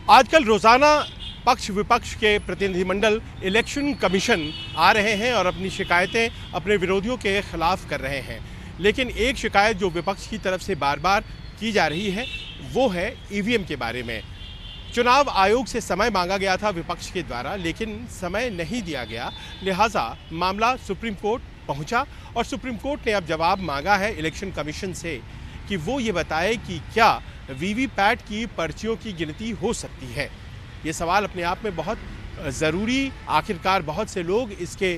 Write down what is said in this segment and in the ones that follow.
आजकल रोजाना पक्ष विपक्ष के प्रतिनिधिमंडल इलेक्शन कमीशन आ रहे हैं और अपनी शिकायतें अपने विरोधियों के खिलाफ कर रहे हैं। लेकिन एक शिकायत जो विपक्ष की तरफ से बार बार की जा रही है वो है ईवीएम के बारे में। चुनाव आयोग से समय मांगा गया था विपक्ष के द्वारा, लेकिन समय नहीं दिया गया, लिहाजा मामला सुप्रीम कोर्ट पहुंचा और सुप्रीम कोर्ट ने अब जवाब मांगा है इलेक्शन कमीशन से कि वो ये बताए कि क्या वीवीपैट की पर्चियों की गिनती हो सकती है। ये सवाल अपने आप में बहुत ज़रूरी, आखिरकार बहुत से लोग इसके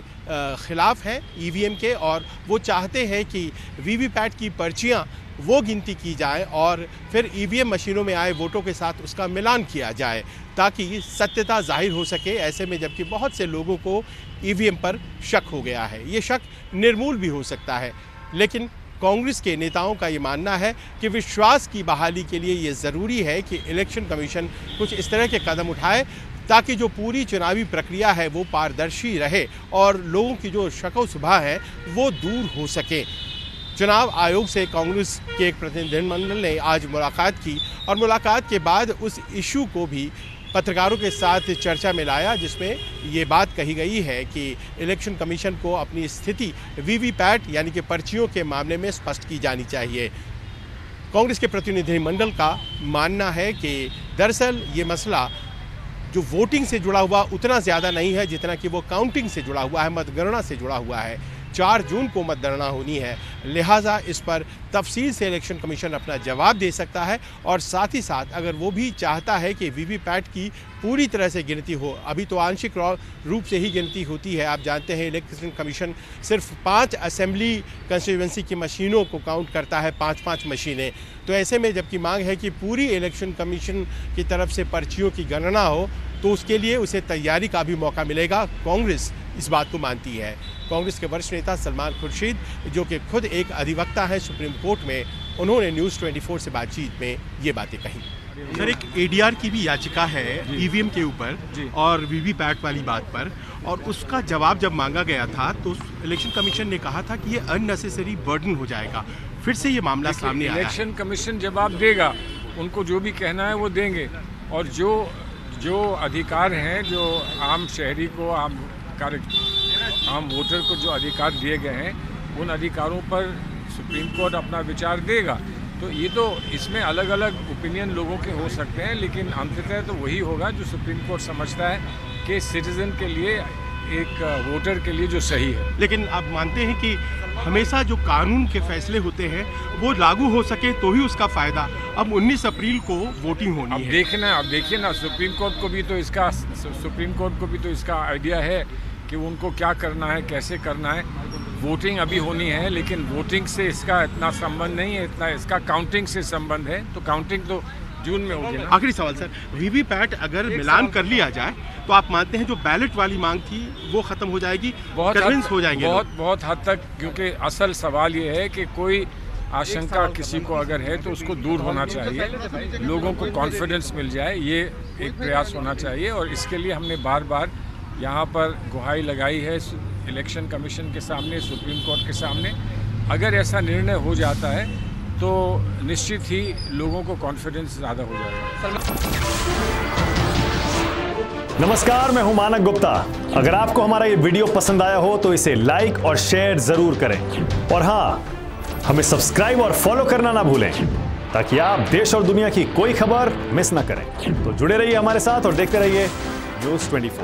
ख़िलाफ़ हैं ईवीएम के, और वो चाहते हैं कि वीवीपैट की पर्चियां वो गिनती की जाए और फिर ईवीएम मशीनों में आए वोटों के साथ उसका मिलान किया जाए ताकि सत्यता जाहिर हो सके। ऐसे में जबकि बहुत से लोगों को ईवीएम पर शक हो गया है, ये शक निर्मूल भी हो सकता है। लेकिन कांग्रेस के नेताओं का ये मानना है कि विश्वास की बहाली के लिए ये ज़रूरी है कि इलेक्शन कमीशन कुछ इस तरह के कदम उठाए ताकि जो पूरी चुनावी प्रक्रिया है वो पारदर्शी रहे और लोगों की जो शक शुबा है वो दूर हो सके। चुनाव आयोग से कांग्रेस के एक प्रतिनिधिमंडल ने आज मुलाकात की और मुलाकात के बाद उस इशू को भी पत्रकारों के साथ चर्चा में लाया, जिसमें ये बात कही गई है कि इलेक्शन कमीशन को अपनी स्थिति वीवीपैट यानी कि पर्चियों के मामले में स्पष्ट की जानी चाहिए। कांग्रेस के प्रतिनिधिमंडल का मानना है कि दरअसल ये मसला जो वोटिंग से जुड़ा हुआ उतना ज़्यादा नहीं है जितना कि वो काउंटिंग से जुड़ा हुआ है, मतगणना से जुड़ा हुआ है। 4 जून को मतगणना होनी है, लिहाजा इस पर तफसील से इलेक्शन कमीशन अपना जवाब दे सकता है और साथ ही साथ अगर वो भी चाहता है कि वीवीपैट की पूरी तरह से गिनती हो, अभी तो आंशिक रूप से ही गिनती होती है। आप जानते हैं इलेक्शन कमीशन सिर्फ 5 असेंबली कंस्टिट्यूएंसी की मशीनों को काउंट करता है, 5-5 मशीनें। तो ऐसे में जबकि मांग है कि पूरी इलेक्शन कमीशन की तरफ से पर्चियों की गणना हो तो उसके लिए उसे तैयारी का भी मौका मिलेगा। कांग्रेस इस बात को मानती है। कांग्रेस के वरिष्ठ नेता सलमान खुर्शीद, जो कि खुद एक अधिवक्ता है सुप्रीम कोर्ट में, उन्होंने न्यूज़ 24 से बातचीत में ये बातें कही। सर, एक एडीआर की भी याचिका है ईवीएम के ऊपर और वीवीपैट वाली बात पर, और उसका जवाब जब मांगा गया था तो इलेक्शन कमीशन ने कहा था कि ये अननेसेसरी बर्डन हो जाएगा। फिर से ये मामला सामने आया। इलेक्शन कमीशन जवाब देगा, उनको जो भी कहना है वो देंगे, और जो अधिकार हैं, जो आम शहरी को, आम वोटर को जो अधिकार दिए गए हैं, उन अधिकारों पर सुप्रीम कोर्ट अपना विचार देगा। तो ये तो इसमें अलग अलग ओपिनियन लोगों के हो सकते हैं, लेकिन अंततः तो वही होगा जो सुप्रीम कोर्ट समझता है कि सिटीजन के लिए, एक वोटर के लिए जो सही है। लेकिन आप मानते हैं कि हमेशा जो कानून के फैसले होते हैं वो लागू हो सके तो ही उसका फ़ायदा। अब 19 अप्रैल को वोटिंग होनी है। अब देखिए ना, सुप्रीम कोर्ट को भी तो इसका आइडिया है कि उनको क्या करना है, कैसे करना है। वोटिंग अभी होनी है, लेकिन वोटिंग से इसका इतना संबंध नहीं है, इतना इसका काउंटिंग से संबंध है। तो काउंटिंग तो जून में होगी ना। आखिरी सवाल सर, वीवीपैट अगर मिलान कर लिया जाए तो आप मानते हैं जो बैलेट वाली मांग थी वो खत्म हो जाएगी, कन्विंस हो जाएंगे? बहुत हद तक, क्योंकि असल सवाल ये है कि कोई आशंका किसी को अगर है तो उसको दूर होना चाहिए, लोगों को कॉन्फिडेंस मिल जाए, ये एक प्रयास होना चाहिए। और इसके लिए हमने बार बार यहाँ पर गुहाई लगाई है इलेक्शन कमीशन के सामने, सुप्रीम कोर्ट के सामने। अगर ऐसा निर्णय हो जाता है तो निश्चित ही लोगों को कॉन्फिडेंस ज़्यादा हो जाएगा। नमस्कार, मैं हूं मानक गुप्ता। अगर आपको हमारा ये वीडियो पसंद आया हो तो इसे लाइक और शेयर जरूर करें, और हाँ, हमें सब्सक्राइब और फॉलो करना ना भूलें ताकि आप देश और दुनिया की कोई खबर मिस ना करें। तो जुड़े रहिए हमारे साथ और देखते रहिए न्यूज़ 24।